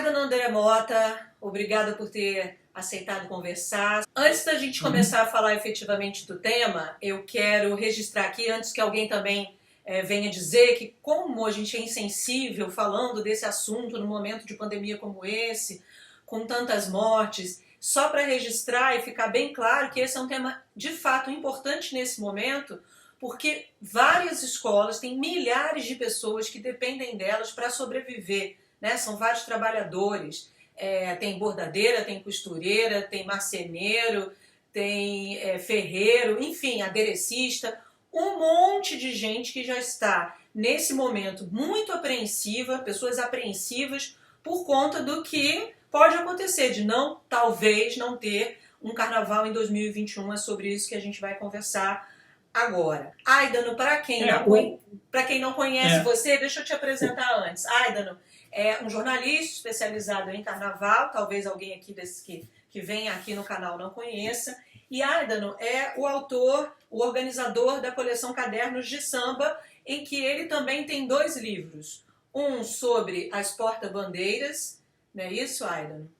Dona André Mota, obrigada por ter aceitado conversar. Antes da gente começar a falar efetivamente do tema, eu quero registrar aqui, antes que alguém também venha dizer que como a gente é insensível falando desse assunto num momento de pandemia como esse, com tantas mortes, só para registrar e ficar bem claro que esse é um tema de fato importante nesse momento, porque várias escolas têm milhares de pessoas que dependem delas para sobreviver, né? São vários trabalhadores, tem bordadeira, tem costureira, tem marceneiro, tem ferreiro, enfim, aderecista, um monte de gente que já está nesse momento muito apreensiva, pessoas apreensivas por conta do que pode acontecer, de talvez não ter um carnaval em 2021. É sobre isso que a gente vai conversar agora. Aidano, para quem não conhece você, deixa eu te apresentar antes. Aidano é um jornalista especializado em carnaval, talvez alguém aqui que venha aqui no canal não conheça. E Aidano é o autor, o organizador da coleção Cadernos de Samba, em que ele também tem 2 livros. Um sobre as porta-bandeiras, não é isso, Aidano?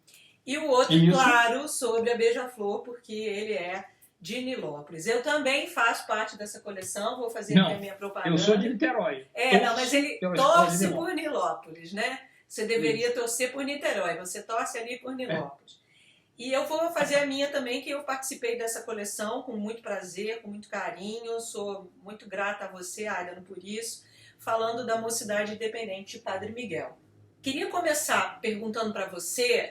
E o outro, claro, sobre a Beija-Flor, porque ele é de Nilópolis. Eu também faço parte dessa coleção, vou fazer aqui a minha propaganda. Eu sou de Niterói. Mas ele torce por Nilópolis, né? Você deveria torcer por Niterói, você torce ali por Nilópolis. E eu vou fazer a minha também, que eu participei dessa coleção com muito prazer, com muito carinho. Sou muito grata a você, Aidano, por isso, falando da Mocidade Independente de Padre Miguel. Queria começar perguntando para você,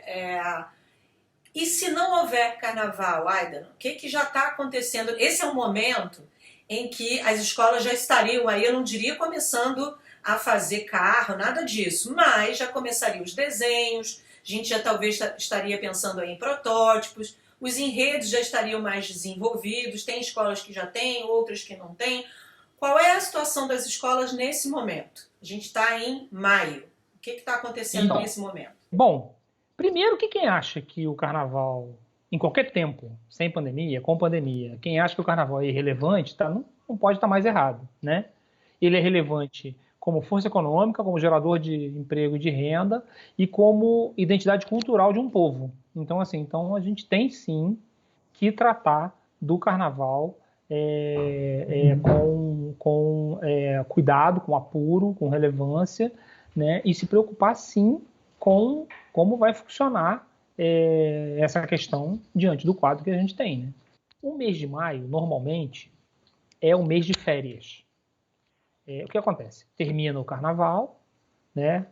e se não houver carnaval, Aidano, o que já está acontecendo? Esse é um momento em que as escolas já estariam aí, eu não diria começando a fazer carro, nada disso, mas já começariam os desenhos, a gente já talvez estaria pensando aí em protótipos, os enredos já estariam mais desenvolvidos, tem escolas que já têm, outras que não têm. Qual é a situação das escolas nesse momento? A gente está em maio. O que está acontecendo nesse momento? Bom, primeiro que quem acha que o carnaval, em qualquer tempo, sem pandemia, com pandemia, quem acha que o carnaval é irrelevante, não pode estar mais errado, né? Ele é relevante como força econômica, como gerador de emprego e de renda e como identidade cultural de um povo. Então, a gente tem sim que tratar do carnaval com cuidado, com apuro, com relevância, né? E se preocupar sim com como vai funcionar essa questão diante do quadro que a gente tem, né? O mês de maio, normalmente, é o mês de férias. O que acontece? Termina o carnaval, né?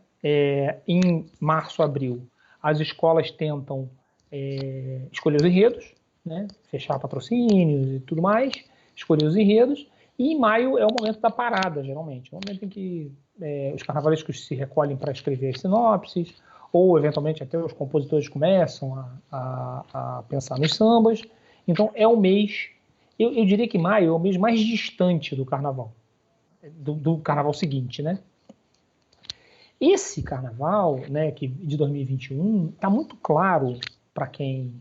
Em março, abril, as escolas tentam escolher os enredos, né? Fechar patrocínios e tudo mais, escolher os enredos, e em maio é o momento da parada, geralmente. É o momento em que os carnavalescos se recolhem para escrever as sinopses, ou eventualmente até os compositores começam a pensar nos sambas. Então é o mês, eu diria que maio é o mês mais distante do carnaval. Do carnaval seguinte, né? Esse carnaval, né, de 2021, está muito claro para quem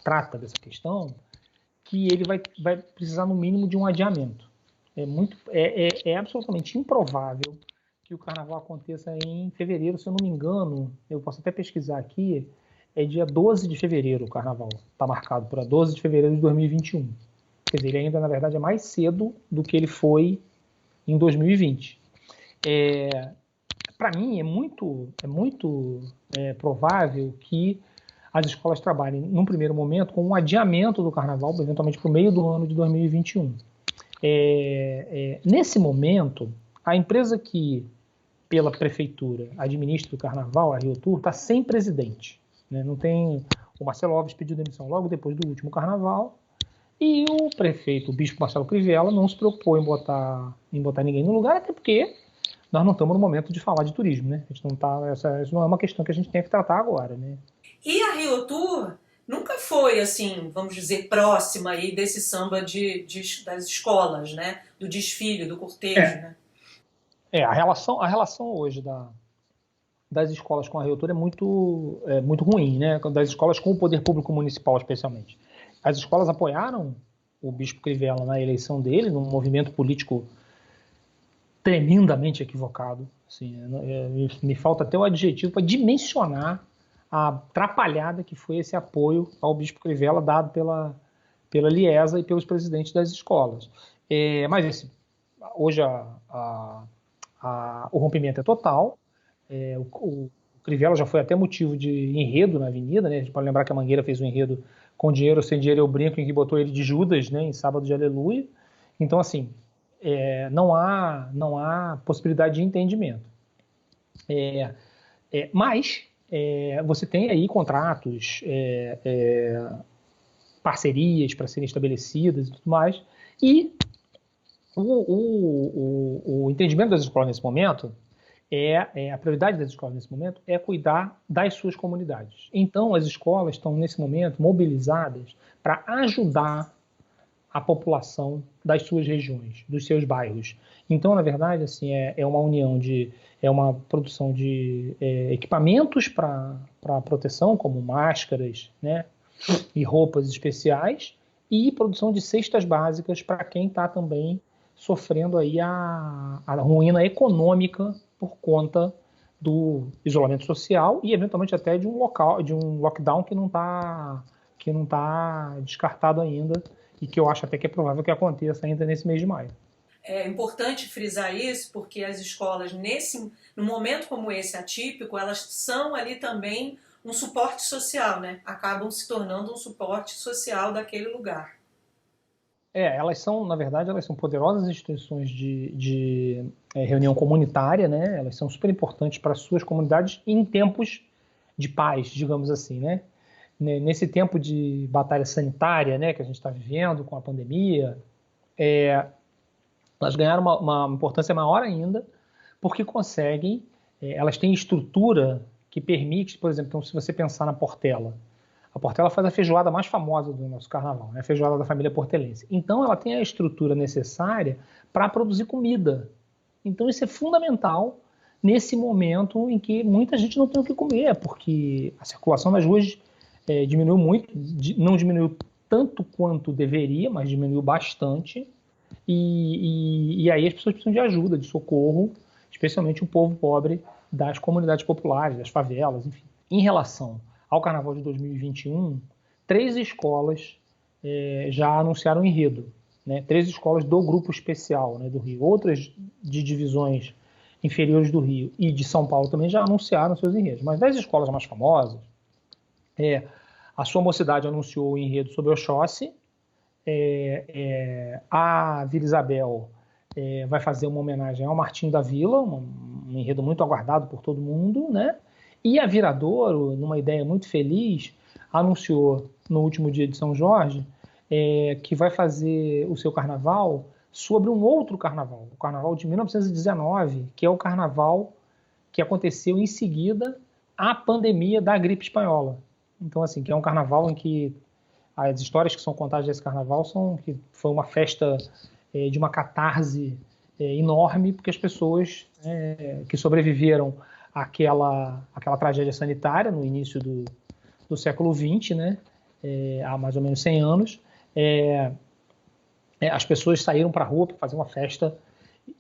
trata dessa questão que ele vai precisar no mínimo de um adiamento. É absolutamente improvável que o carnaval aconteça em fevereiro, se eu não me engano, eu posso até pesquisar aqui, é dia 12 de fevereiro o carnaval, está marcado para 12 de fevereiro de 2021. Quer dizer, ele ainda, na verdade, é mais cedo do que ele foi em 2020. Para mim, é muito provável que as escolas trabalhem, num primeiro momento, com um adiamento do carnaval, eventualmente para o meio do ano de 2021. Nesse momento, a empresa que, pela prefeitura, administra o carnaval, a Rio Tour, está sem presidente, né? Não tem. O Marcelo Alves pediu demissão logo depois do último carnaval, e o prefeito, o bispo Marcelo Crivella, não se preocupou em botar ninguém no lugar, até porque nós não estamos no momento de falar de turismo, né? A gente não tá, isso não é uma questão que a gente tem que tratar agora, né? E a Rio Tour nunca foi, assim, vamos dizer, próxima aí desse samba das escolas, né? Do desfile, do cortejo, né? A relação hoje das escolas com a Rio Tour é muito ruim, né? Das escolas com o poder público municipal, especialmente. As escolas apoiaram o bispo Crivella na eleição dele, num movimento político tremendamente equivocado. Assim, me falta até o adjetivo para dimensionar a atrapalhada que foi esse apoio ao Bispo Crivella dado pela Liesa e pelos presidentes das escolas. Mas assim, hoje o rompimento é total. O Crivella já foi até motivo de enredo na Avenida, né? A gente pode lembrar que a Mangueira fez um enredo com dinheiro ou sem dinheiro eu brinco, em que botou ele de Judas, né, em Sábado de Aleluia. Então, assim, não há possibilidade de entendimento. Mas você tem aí contratos, parcerias para serem estabelecidas e tudo mais, e o entendimento das escolas nesse momento a prioridade das escolas nesse momento é cuidar das suas comunidades. Então, as escolas estão, nesse momento, mobilizadas para ajudar a população das suas regiões, dos seus bairros. Então, na verdade, assim, uma união uma produção de equipamentos para proteção, como máscaras, né, e roupas especiais, e produção de cestas básicas para quem está também sofrendo aí a ruína econômica por conta do isolamento social e eventualmente até de um lockdown que não tá descartado ainda e que eu acho até que é provável que aconteça ainda nesse mês de maio. É importante frisar isso porque as escolas, num momento como esse atípico, elas são ali também um suporte social, né? Acabam se tornando um suporte social daquele lugar. Elas são, na verdade, elas são poderosas instituições de reunião comunitária, né? Elas são super importantes para as suas comunidades em tempos de paz, digamos assim, né? Nesse tempo de batalha sanitária, né, que a gente está vivendo com a pandemia, elas ganharam uma importância maior ainda, porque elas têm estrutura que permite, por exemplo, então, se você pensar na Portela, a Portela faz a feijoada mais famosa do nosso carnaval, né? A feijoada da família portelense. Então, ela tem a estrutura necessária para produzir comida. Então, isso é fundamental nesse momento em que muita gente não tem o que comer, porque a circulação nas ruas diminuiu muito, não diminuiu tanto quanto deveria, mas diminuiu bastante. E aí as pessoas precisam de ajuda, de socorro, especialmente o povo pobre das comunidades populares, das favelas, enfim. Em relação ao Carnaval de 2021, 3 escolas já anunciaram enredo, né? 3 escolas do Grupo Especial, né, do Rio. Outras de divisões inferiores do Rio e de São Paulo também já anunciaram seus enredos. Mas das escolas mais famosas, a Sua Mocidade anunciou o enredo sobre Oxóssi, a Vila Isabel vai fazer uma homenagem ao Martinho da Vila, um enredo muito aguardado por todo mundo, né? E a Viradouro, numa ideia muito feliz, anunciou no último dia de São Jorge que vai fazer o seu carnaval sobre um outro carnaval, o carnaval de 1919, que é o carnaval que aconteceu em seguida à pandemia da gripe espanhola. Então, assim, que é um carnaval em que as histórias que são contadas desse carnaval são que foi uma festa de uma catarse enorme, porque as pessoas que sobreviveram àquela tragédia sanitária no início do século XX, né, há mais ou menos 100 anos, as pessoas saíram para a rua para fazer uma festa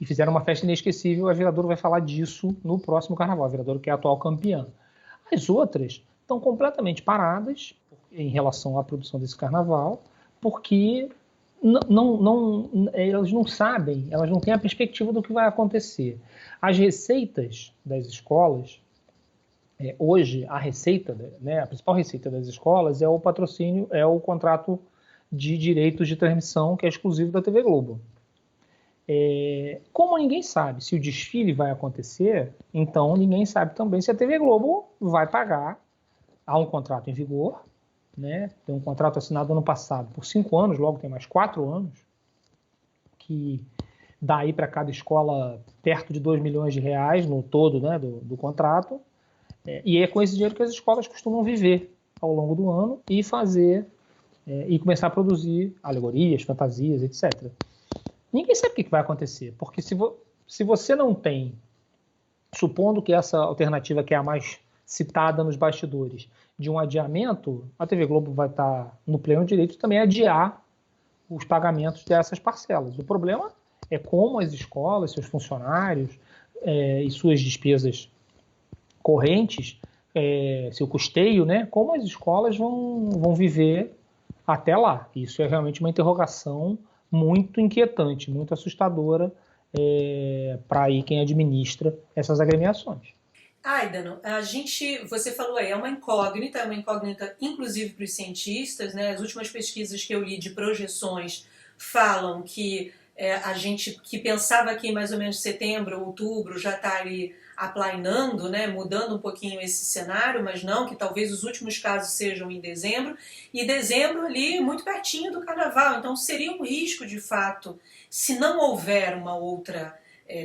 e fizeram uma festa inesquecível. A Viradouro vai falar disso no próximo carnaval, a Viradouro que é a atual campeã. As outras estão completamente paradas em relação à produção desse carnaval, porque elas não sabem, elas não têm a perspectiva do que vai acontecer. As receitas das escolas, hoje a receita, né, a principal receita das escolas é o patrocínio, é o contrato de direitos de transmissão que é exclusivo da TV Globo. Como ninguém sabe se o desfile vai acontecer, então ninguém sabe também se a TV Globo vai pagar. Há um contrato em vigor, né? Tem um contrato assinado ano passado por 5 anos, logo tem mais 4 anos, que dá aí para cada escola perto de 2 milhões de reais no todo, né, do contrato, e é com esse dinheiro que as escolas costumam viver ao longo do ano e e começar a produzir alegorias, fantasias, etc. Ninguém sabe o que vai acontecer, porque se você não tem, supondo que essa alternativa que é a mais citada nos bastidores, de um adiamento, a TV Globo vai estar no pleno direito também a adiar os pagamentos dessas parcelas. O problema é como as escolas, seus funcionários e suas despesas correntes, seu custeio, né? Como as escolas vão viver até lá. Isso é realmente uma interrogação muito inquietante, muito assustadora para aí quem administra essas agremiações. Aidano, você falou aí, é uma incógnita inclusive para os cientistas, né? As últimas pesquisas que eu li de projeções falam que a gente que pensava que em mais ou menos setembro, outubro já está ali aplainando, né? Mudando um pouquinho esse cenário, mas não, que talvez os últimos casos sejam em dezembro, e dezembro ali muito pertinho do carnaval, então seria um risco de fato, se não houver uma outra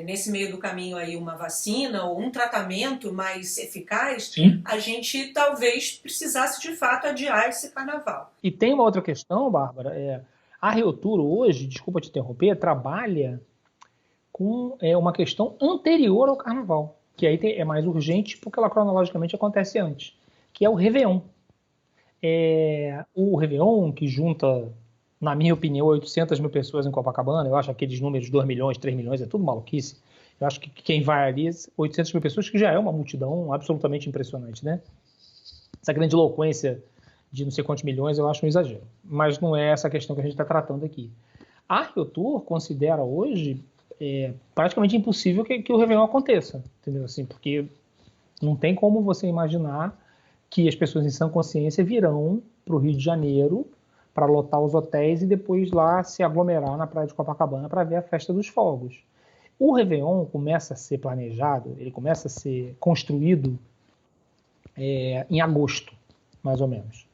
nesse meio do caminho aí uma vacina ou um tratamento mais eficaz, Sim. A gente talvez precisasse de fato adiar esse carnaval. E tem uma outra questão, Bárbara, a Reuturo hoje, desculpa te interromper, trabalha com uma questão anterior ao carnaval, que aí é mais urgente porque ela cronologicamente acontece antes, que é o Réveillon. O Réveillon, que junta, na minha opinião, 800 mil pessoas em Copacabana, eu acho aqueles números de 2 milhões, 3 milhões, é tudo maluquice. Eu acho que quem vai ali, 800 mil pessoas, que já é uma multidão absolutamente impressionante, né? Essa grande eloquência de não sei quantos milhões, eu acho um exagero. Mas não é essa a questão que a gente está tratando aqui. A Reuturo considera hoje praticamente impossível que o Réveillon aconteça, entendeu? Assim, porque não tem como você imaginar que as pessoas em sã consciência virão para o Rio de Janeiro para lotar os hotéis e depois lá se aglomerar na praia de Copacabana para ver a festa dos fogos. O Réveillon começa a ser planejado, ele começa a ser construído em agosto, mais ou menos.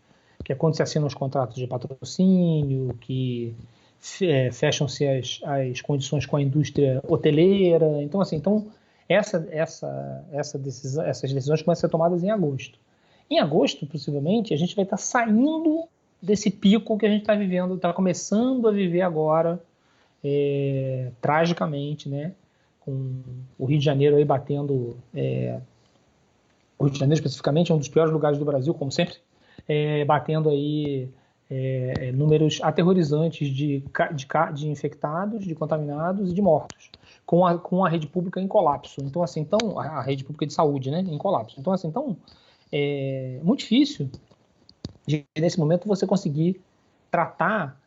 Que é quando se assinam os contratos de patrocínio, que fecham-se as condições com a indústria hoteleira. Então, assim, essas decisões começam a ser tomadas em agosto. Em agosto, possivelmente, a gente vai estar saindo desse pico que a gente está vivendo, está começando a viver agora, tragicamente, né? Com o Rio de Janeiro aí batendo... o Rio de Janeiro, especificamente, é um dos piores lugares do Brasil, como sempre, batendo aí números aterrorizantes de infectados, de contaminados e de mortos, com a rede pública em colapso. Então, assim, a rede pública de saúde, né, em colapso. Então, assim, é muito difícil nesse momento você conseguir tratar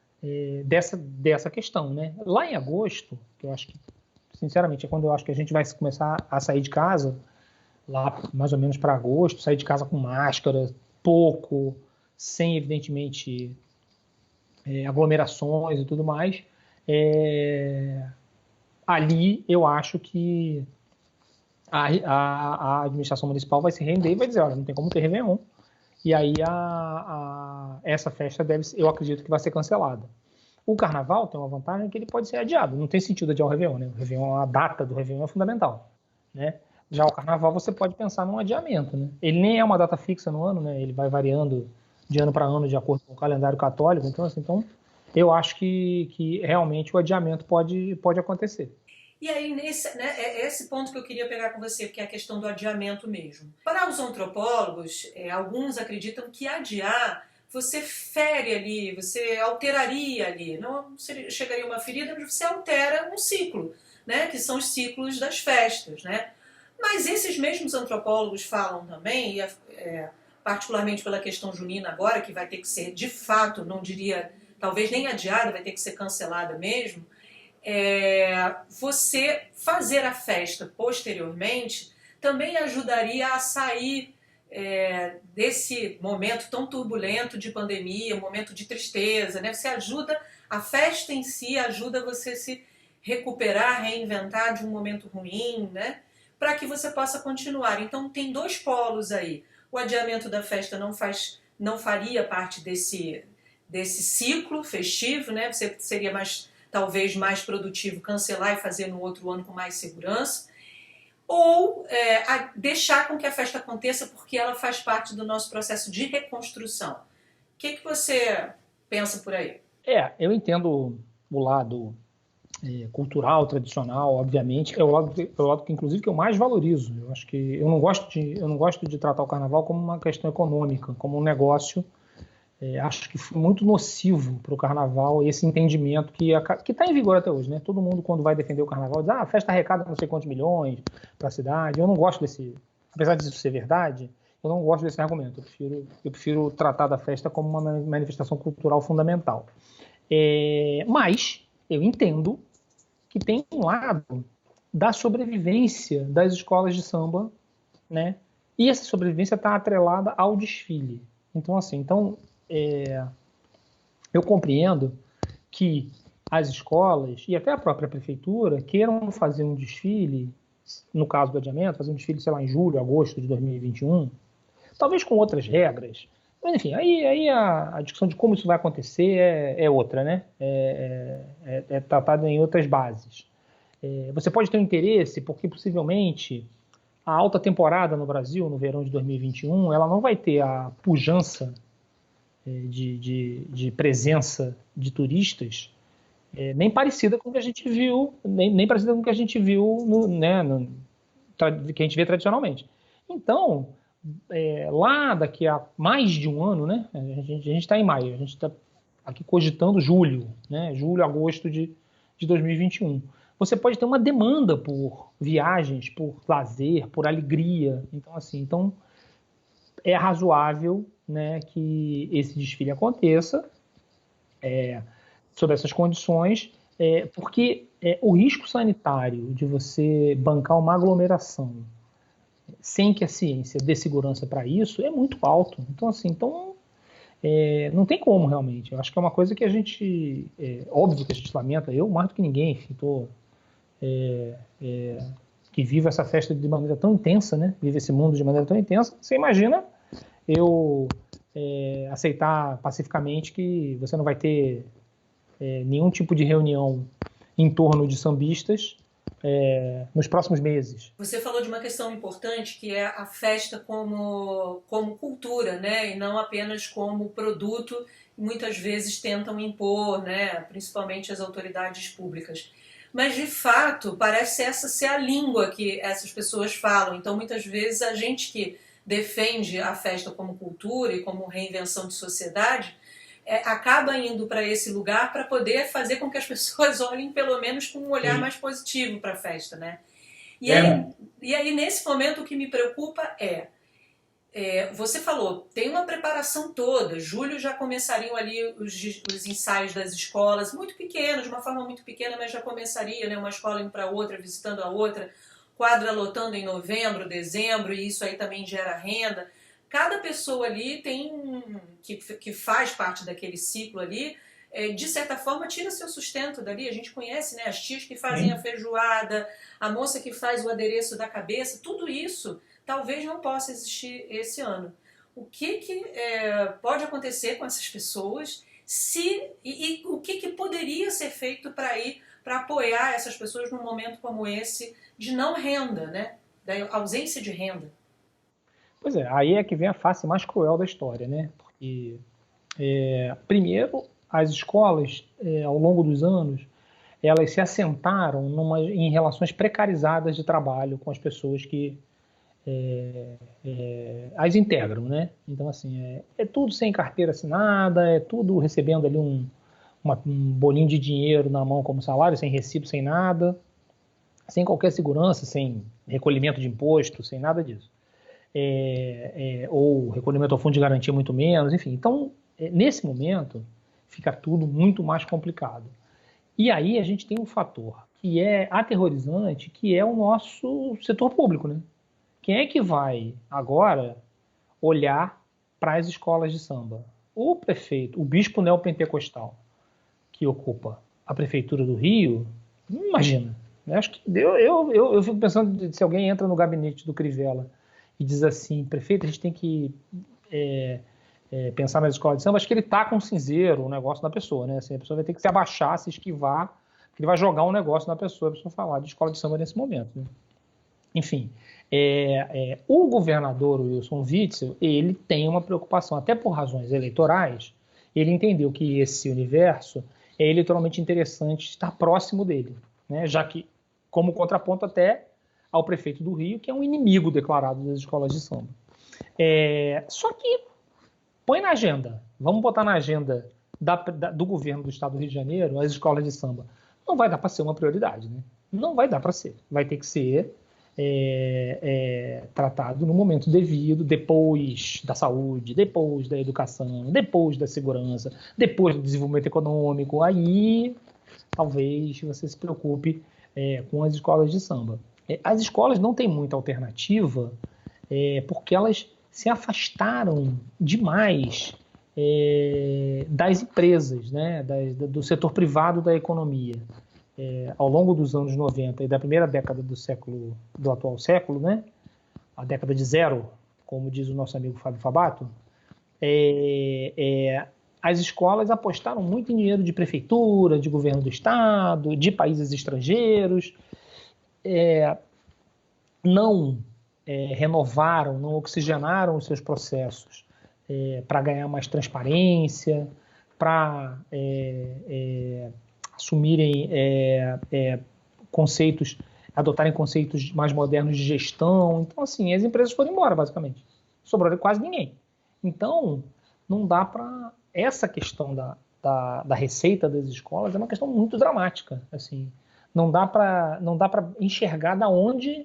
dessa questão, né? Lá em agosto, que eu acho que, sinceramente, é quando eu acho que a gente vai começar a sair de casa, lá mais ou menos para agosto, sair de casa com máscara, pouco, sem, evidentemente, aglomerações e tudo mais. Ali eu acho que a administração municipal vai se render e vai dizer, olha, não tem como ter Réveillon. E aí essa festa eu acredito que vai ser cancelada. O carnaval tem uma vantagem que ele pode ser adiado. Não tem sentido adiar o Réveillon, né? O Réveillon, a data do Réveillon é fundamental, né? Já o carnaval você pode pensar num adiamento, né? Ele nem é uma data fixa no ano, né? Ele vai variando de ano para ano de acordo com o calendário católico. Então eu acho que realmente o adiamento pode acontecer. E aí, é esse ponto que eu queria pegar com você, porque é a questão do adiamento mesmo. Para os antropólogos, alguns acreditam que adiar, você fere ali, você alteraria ali. Não chegaria uma ferida, mas você altera um ciclo, né? Que são os ciclos das festas, né? Mas esses mesmos antropólogos falam também, particularmente pela questão junina agora, que vai ter que ser, de fato, não diria, talvez nem adiada, vai ter que ser cancelada mesmo, você fazer a festa posteriormente também ajudaria a sair desse momento tão turbulento de pandemia, um momento de tristeza, né? Você ajuda, a festa em si ajuda você a se recuperar, reinventar de um momento ruim, né? Para que você possa continuar. Então tem dois polos aí. O adiamento da festa não faria parte desse ciclo festivo, né? Você seria talvez mais produtivo cancelar e fazer no outro ano com mais segurança, ou deixar com que a festa aconteça porque ela faz parte do nosso processo de reconstrução. O que você pensa por aí? Eu entendo o lado cultural, tradicional, obviamente, é o lado que, inclusive, que eu mais valorizo. Eu acho que eu não gosto de tratar o carnaval como uma questão econômica, como um negócio acho que foi muito nocivo para o carnaval esse entendimento que está em vigor até hoje, né? Todo mundo, quando vai defender o carnaval, diz: a festa arrecada não sei quantos milhões para a cidade. Eu não gosto desse, apesar disso ser verdade, eu não gosto desse argumento. Eu prefiro tratar da festa como uma manifestação cultural fundamental. Mas eu entendo que tem um lado da sobrevivência das escolas de samba, né? E essa sobrevivência está atrelada ao desfile. Então, assim, eu compreendo que as escolas e até a própria prefeitura queiram fazer um desfile, no caso do adiamento, fazer um desfile, sei lá, em julho, agosto de 2021, talvez com outras regras. Mas, enfim, aí a discussão de como isso vai acontecer é outra, né? É tratada em outras bases. Você pode ter um interesse, porque possivelmente a alta temporada no Brasil, no verão de 2021, ela não vai ter a pujança de presença de turistas nem parecida com o que a gente viu, nem parecida com o que a gente viu, que a gente vê tradicionalmente. Então, lá daqui a mais de um ano, né? A gente está em maio, a gente está aqui cogitando julho, né? Julho, agosto de 2021. Você pode ter uma demanda por viagens, por lazer, por alegria. Então, assim, é razoável, né, que esse desfile aconteça sob essas condições, porque o risco sanitário de você bancar uma aglomeração sem que a ciência dê segurança para isso é muito alto. Então, assim, não tem como realmente. Eu acho que é uma coisa que a gente, óbvio que a gente lamenta, eu mais do que ninguém, enfim, que vive essa festa de maneira tão intensa, né? Vive esse mundo de maneira tão intensa. Você imagina eu aceitar pacificamente que você não vai ter nenhum tipo de reunião em torno de sambistas nos próximos meses. Você falou de uma questão importante, que é a festa como cultura, né? E não apenas como produto, muitas vezes tentam impor, né? Principalmente as autoridades públicas. Mas, de fato, parece essa ser a língua que essas pessoas falam. Então, muitas vezes, a gente que defende a festa como cultura e como reinvenção de sociedade, acaba indo para esse lugar para poder fazer com que as pessoas olhem, pelo menos, com um olhar mais positivo para a festa, né? E aí, nesse momento, o que me preocupa você falou, tem uma preparação toda. Julho já começariam ali os ensaios das escolas, muito pequenos, de uma forma muito pequena, mas já começaria, né, uma escola indo para outra, visitando a outra, quadra lotando em novembro, dezembro, e isso aí também gera renda. Cada pessoa ali que faz parte daquele ciclo ali, de certa forma, tira seu sustento dali. A gente conhece, né, as tias que fazem a feijoada, a moça que faz o adereço da cabeça, tudo isso talvez não possa existir esse ano. O que pode acontecer com essas pessoas e o que poderia ser feito para apoiar essas pessoas num momento como esse de não renda, né? Da ausência de renda? Pois é, aí é que vem a face mais cruel da história, né? Porque, primeiro, as escolas, ao longo dos anos, elas se assentaram em relações precarizadas de trabalho com as pessoas que as integram, né? Então, assim, é tudo sem carteira assinada, é tudo recebendo ali um bolinho de dinheiro na mão como salário, sem recibo, sem nada, sem qualquer segurança, sem recolhimento de imposto, sem nada disso. Ou recolhimento ao fundo de garantia muito menos, enfim. Então, nesse momento, fica tudo muito mais complicado. E aí a gente tem um fator que é aterrorizante, que é o nosso setor público, né? Quem é que vai agora olhar para as escolas de samba? O prefeito, o bispo neopentecostal, que ocupa a prefeitura do Rio, imagina. Né? Acho que eu fico pensando se alguém entra no gabinete do Crivella e diz assim, prefeito, a gente tem que pensar nas escolas de samba, acho que ele taca um cinzeiro, um negócio na pessoa, né? Assim, a pessoa vai ter que se abaixar, se esquivar, porque ele vai jogar um negócio na pessoa, a pessoa falar de escola de samba nesse momento. Né? Enfim, o governador Wilson Witzel, ele tem uma preocupação, até por razões eleitorais, ele entendeu que esse universo é eleitoralmente interessante estar próximo dele, né? Já que, como contraponto até ao prefeito do Rio, que é um inimigo declarado das escolas de samba. Só que Põe na agenda. Vamos botar na agenda do governo do estado do Rio de Janeiro as escolas de samba. Não vai dar para ser uma prioridade, né? Não vai dar para ser. Vai ter que ser tratado no momento devido, depois da saúde, depois da educação, depois da segurança, depois do desenvolvimento econômico. Aí, talvez, você se preocupe com as escolas de samba. As escolas não têm muita alternativa porque elas se afastaram demais das empresas, né, do setor privado da economia. Ao longo dos anos 90 e da primeira década do atual século, né, a década de zero, como diz o nosso amigo Fábio Fabato, as escolas apostaram muito em dinheiro de prefeitura, de governo do estado, de países estrangeiros, não renovaram, não oxigenaram os seus processos para ganhar mais transparência, para assumirem conceitos, adotarem conceitos mais modernos de gestão. Então, assim, as empresas foram embora, basicamente. Sobrou quase ninguém. Então, não dá para... Essa questão da receita das escolas é uma questão muito dramática, assim. Não dá para enxergar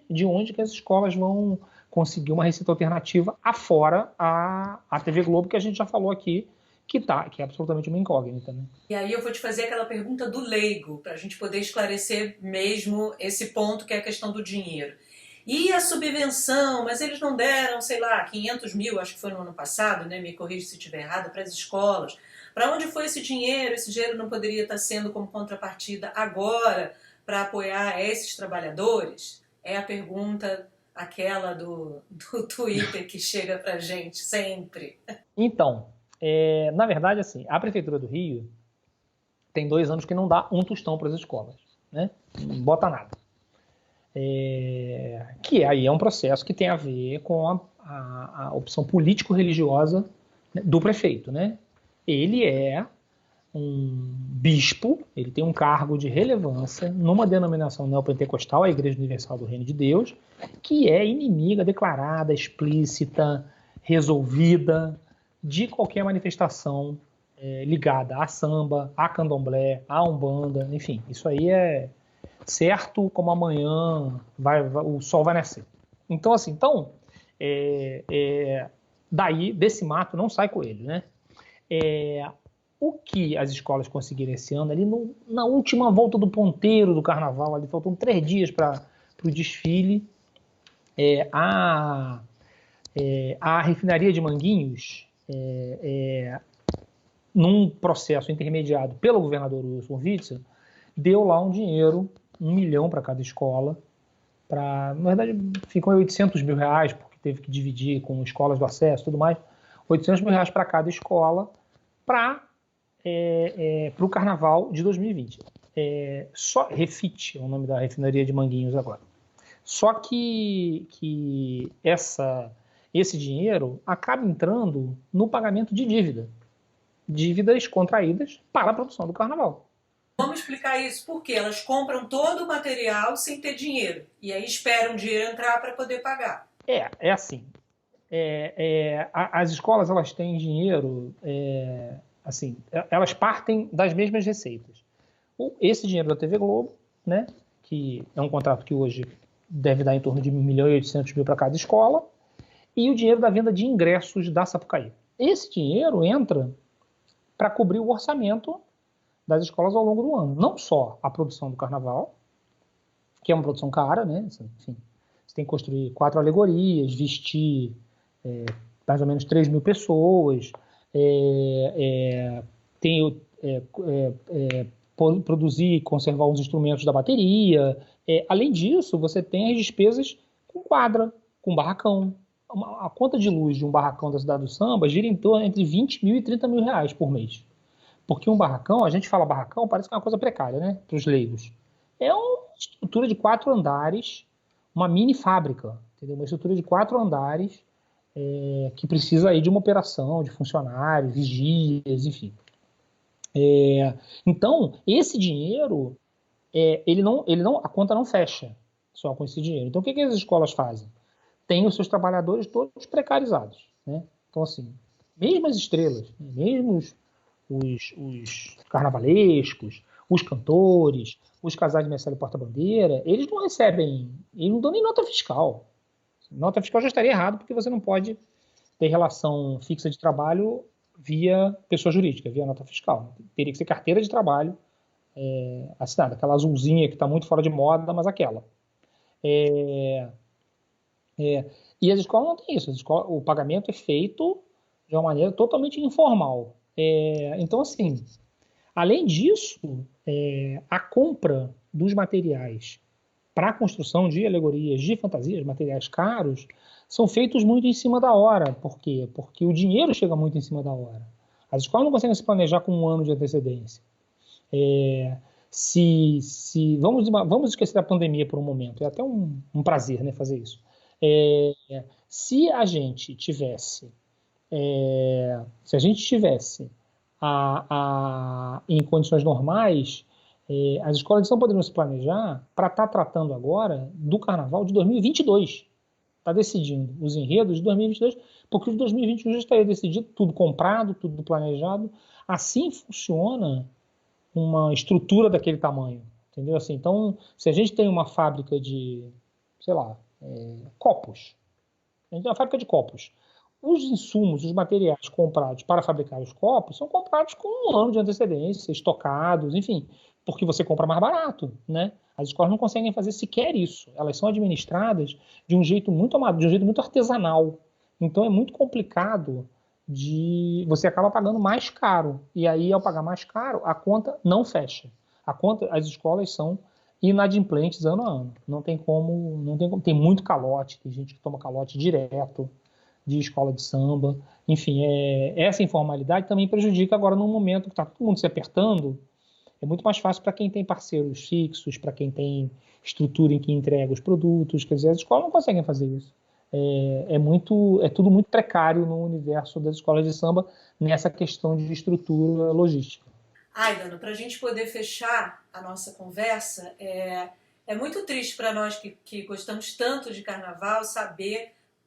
de onde que as escolas vão conseguir uma receita alternativa afora a TV Globo, que a gente já falou aqui, que é absolutamente uma incógnita, né? E aí eu vou te fazer aquela pergunta do leigo, para a gente poder esclarecer mesmo esse ponto que é a questão do dinheiro. E a subvenção, mas eles não deram, sei lá, 500 mil, acho que foi no ano passado, né? Me corrija se estiver errado, para as escolas. Para onde foi esse dinheiro? Esse dinheiro não poderia estar sendo como contrapartida agora para apoiar esses trabalhadores? É a pergunta, aquela do Twitter que chega para a gente sempre. Então, na verdade, assim, a Prefeitura do Rio tem 2 anos que não dá um tostão para as escolas, né? Não bota nada. Que aí é um processo que tem a ver com a opção político-religiosa do prefeito, né? Ele é um bispo, ele tem um cargo de relevância numa denominação neopentecostal, a Igreja Universal do Reino de Deus, que é inimiga declarada, explícita, resolvida de qualquer manifestação ligada a samba, a candomblé, a umbanda, enfim, isso aí é certo como amanhã o sol vai nascer. Então, assim, daí, desse mato não sai coelho, né? O que as escolas conseguiram esse ano, ali na última volta do ponteiro do carnaval, ali faltam 3 dias para o desfile, a refinaria de Manguinhos, num processo intermediado pelo governador Wilson Witzel, deu lá um dinheiro, 1 milhão para cada escola, na verdade ficou em 800 mil reais, porque teve que dividir com escolas do acesso e tudo mais, 800 mil reais para cada escola, para o carnaval de 2020. Só Refit é o nome da refinaria de Manguinhos agora. Só que esse dinheiro acaba entrando no pagamento de dívidas contraídas para a produção do carnaval. Vamos explicar isso, porque elas compram todo o material sem ter dinheiro, e aí esperam o dinheiro entrar para poder pagar. É assim, as escolas elas têm dinheiro, assim, elas partem das mesmas receitas. Esse dinheiro da TV Globo, né, que é um contrato que hoje deve dar em torno de 1 milhão e 800 mil para cada escola, e o dinheiro da venda de ingressos da Sapucaí. Esse dinheiro entra para cobrir o orçamento das escolas ao longo do ano. Não só a produção do carnaval, que é uma produção cara, né? Enfim, você tem que construir 4 alegorias, vestir mais ou menos 3 mil pessoas, produzir e conservar os instrumentos da bateria. Além disso, você tem as despesas com quadra, com barracão. A conta de luz de um barracão da Cidade do Samba gira em torno entre 20 mil e 30 mil reais por mês. Porque um barracão, a gente fala barracão, parece que é uma coisa precária, né? Para os leigos. É uma estrutura de 4 andares, uma mini fábrica, entendeu? Uma estrutura de 4 andares que precisa aí de uma operação, de funcionários, vigias, enfim. Então, esse dinheiro, a conta não fecha só com esse dinheiro. Então, o que as escolas fazem? Tem os seus trabalhadores todos precarizados, né? Então, assim, mesmo as estrelas, né? Mesmo os carnavalescos, os cantores, os casais de mestre e porta-bandeira, eles não recebem, eles não dão nem nota fiscal. Nota fiscal já estaria errado, porque você não pode ter relação fixa de trabalho via pessoa jurídica, via nota fiscal. Teria que ser carteira de trabalho assinada, aquela azulzinha que está muito fora de moda, mas aquela. É, e as escolas não têm isso. O pagamento é feito de uma maneira totalmente informal. Então, assim, além disso, a compra dos materiais para a construção de alegorias, de fantasias, materiais caros, são feitos muito em cima da hora. Por quê? Porque o dinheiro chega muito em cima da hora. As escolas não conseguem se planejar com um ano de antecedência. Vamos esquecer da pandemia por um momento. É até um prazer, né, fazer isso. Se a gente tivesse em condições normais, as escolas de samba poderiam se planejar para estar tratando agora do carnaval de 2022. Está decidindo os enredos de 2022, porque o de 2021 já estaria decidido, tudo comprado, tudo planejado. Assim funciona uma estrutura daquele tamanho, entendeu? Assim, então, se a gente tem uma fábrica de, sei lá, copos, a gente tem uma fábrica de copos. Os insumos, os materiais comprados para fabricar os copos são comprados com um ano de antecedência, estocados, enfim, porque você compra mais barato, né? As escolas não conseguem fazer sequer isso. Elas são administradas de um jeito muito amador, de um jeito muito artesanal. Então é muito complicado você acaba pagando mais caro. E aí, ao pagar mais caro, a conta não fecha. As escolas são inadimplentes ano a ano. Não tem como, tem muito calote, tem gente que toma calote direto de escola de samba. Enfim, essa informalidade também prejudica agora no momento que está todo mundo se apertando. É muito mais fácil para quem tem parceiros fixos, para quem tem estrutura em que entrega os produtos. Quer dizer, as escolas não conseguem fazer isso. É tudo muito precário no universo das escolas de samba nessa questão de estrutura logística. Dano, para a gente poder fechar a nossa conversa, é muito triste para nós que gostamos tanto de carnaval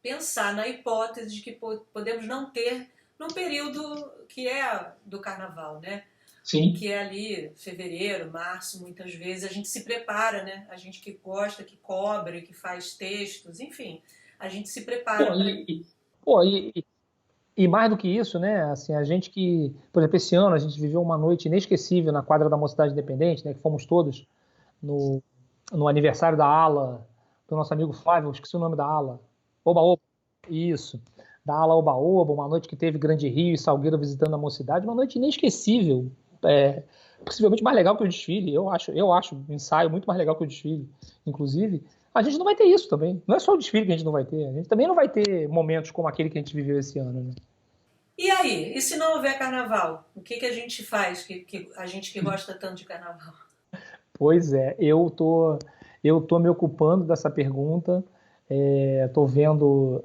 pensar na hipótese de que podemos não ter num período que é do carnaval, né? Sim. Que é ali fevereiro, março, muitas vezes a gente se prepara, né? A gente que gosta, que cobre, que faz textos, enfim, a gente se prepara. E mais do que isso, né? Assim, a gente que, por exemplo, esse ano a gente viveu uma noite inesquecível na quadra da Mocidade Independente, né? Que fomos todos no aniversário da ala do nosso amigo Flávio, esqueci o nome da ala. Oba-oba, isso. Da ala Oba-oba, uma noite que teve Grande Rio e Salgueiro visitando a Mocidade, uma noite inesquecível. Possivelmente mais legal que o desfile. Eu acho o ensaio muito mais legal que o desfile. Inclusive, a gente não vai ter isso também. Não é só o desfile que a gente não vai ter. A gente também não vai ter momentos como aquele que a gente viveu esse ano, né? E aí? E se não houver carnaval? O que a gente faz, a gente que gosta tanto de carnaval? Pois é, eu tô me ocupando dessa pergunta. Tô vendo,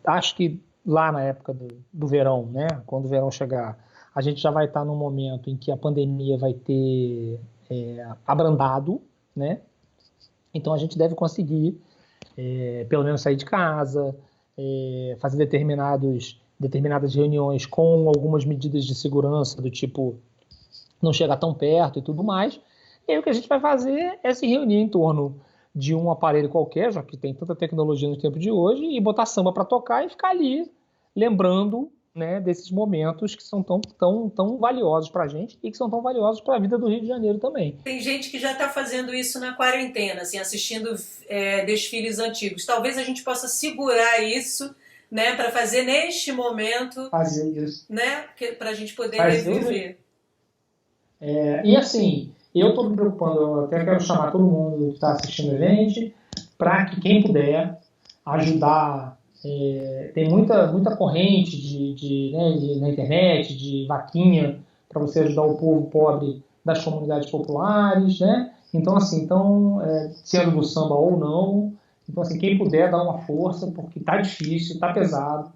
acho que lá na época do verão, né? Quando o verão chegar, a gente já vai estar num momento em que a pandemia vai ter abrandado, né? Então a gente deve conseguir, pelo menos, sair de casa, fazer determinadas reuniões com algumas medidas de segurança, do tipo não chegar tão perto e tudo mais. E aí o que a gente vai fazer é se reunir em torno de um aparelho qualquer, já que tem tanta tecnologia no tempo de hoje, e botar samba para tocar e ficar ali lembrando, né, desses momentos que são tão valiosos para a gente e que são tão valiosos para a vida do Rio de Janeiro também. Tem gente que já está fazendo isso na quarentena, assim, assistindo desfiles antigos. Talvez a gente possa segurar isso, né, para fazer neste momento, fazer isso, né, para a gente poder reviver. E assim, eu estou me preocupando, eu até quero chamar todo mundo que está assistindo a gente, para que quem puder ajudar. Tem muita corrente na internet, de vaquinha, para você ajudar o povo pobre das comunidades populares, né? Então, assim, sendo do samba ou não, então, assim, quem puder dar uma força, porque está difícil, está pesado,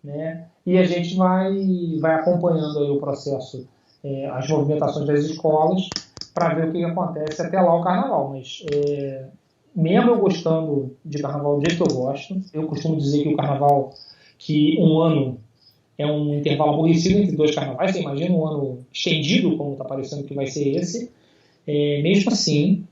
né? E a gente vai acompanhando aí o processo, as movimentações das escolas, para ver o que acontece até lá o carnaval. Mas mesmo eu gostando de carnaval do jeito que eu gosto, eu costumo dizer que o carnaval, que um ano é um intervalo aborrecido entre dois carnavais. Você imagina um ano estendido, como está parecendo que vai ser esse. Mesmo assim,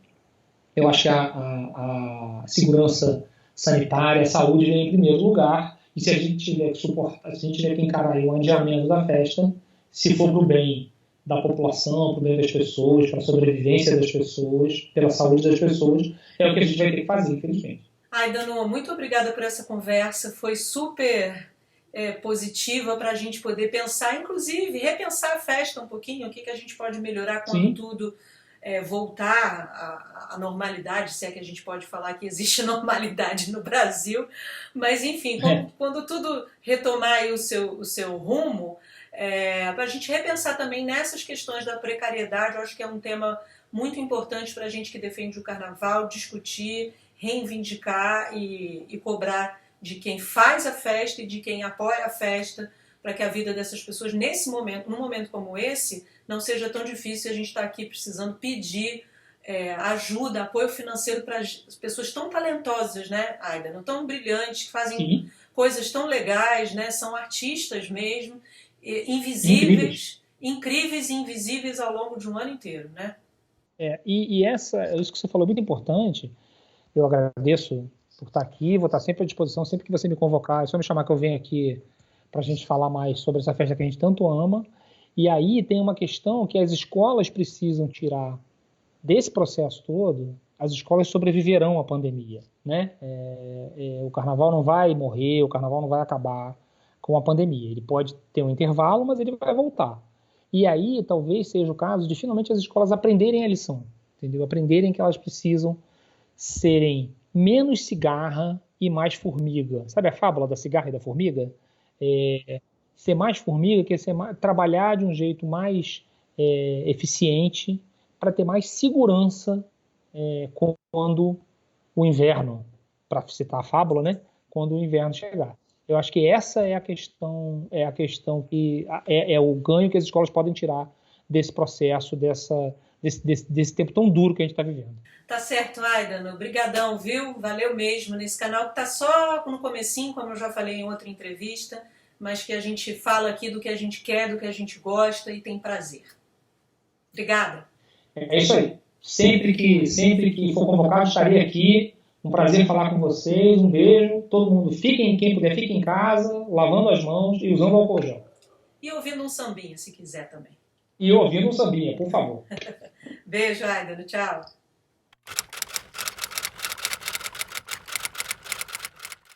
eu acho que a segurança sanitária, a saúde vem em primeiro lugar. E se a gente tiver que suportar, se a gente tiver que encarar aí o adiamento da festa, se for para o bem da população, para o bem das pessoas, para a sobrevivência das pessoas, pela saúde das pessoas, é o que a gente vai ter que fazer, infelizmente. Danu, muito obrigada por essa conversa. Foi super positiva para a gente poder pensar, inclusive, repensar a festa um pouquinho, o que a gente pode melhorar quando tudo voltar à normalidade, se é que a gente pode falar que existe normalidade no Brasil, mas enfim, quando tudo retomar aí o seu rumo, para a gente repensar também nessas questões da precariedade. Eu acho que é um tema muito importante para a gente que defende o carnaval, discutir, reivindicar e cobrar de quem faz a festa e de quem apoia a festa, para que a vida dessas pessoas, nesse momento, num momento como esse, não seja tão difícil. A gente está aqui precisando pedir ajuda, apoio financeiro para as pessoas tão talentosas, né, Aida? Não tão brilhantes, que fazem coisas tão legais, né? São artistas mesmo, invisíveis, incríveis e invisíveis ao longo de um ano inteiro, né? Isso que você falou é muito importante. Eu agradeço por estar aqui, vou estar sempre à disposição, sempre que você me convocar, é só me chamar que eu venho aqui para a gente falar mais sobre essa festa que a gente tanto ama. E aí tem uma questão que as escolas precisam tirar desse processo todo. As escolas sobreviverão à pandemia, né? O carnaval não vai morrer, o carnaval não vai acabar com a pandemia. Ele pode ter um intervalo, mas ele vai voltar. E aí talvez seja o caso de finalmente as escolas aprenderem a lição, entendeu? Aprenderem que elas precisam serem menos cigarra e mais formiga. Sabe a fábula da cigarra e da formiga? Ser mais formiga, que é trabalhar de um jeito mais eficiente para ter mais segurança quando o inverno, para citar a fábula, né? Quando o inverno chegar. Eu acho que essa é a questão que é o ganho que as escolas podem tirar desse processo, desse tempo tão duro que a gente está vivendo. Tá certo, Aida. Obrigadão, viu? Valeu mesmo. Nesse canal que tá só no comecinho, como eu já falei em outra entrevista, mas que a gente fala aqui do que a gente quer, do que a gente gosta e tem prazer. Obrigada. É isso aí. Sempre que for convocado, estarei aqui. Um prazer falar com vocês. Um beijo. Todo mundo, quem puder, fique em casa, lavando as mãos e usando álcool gel. E ouvindo um sambinha, se quiser também. E ouvindo um sambinha, por favor. Beijo, Aida. Tchau.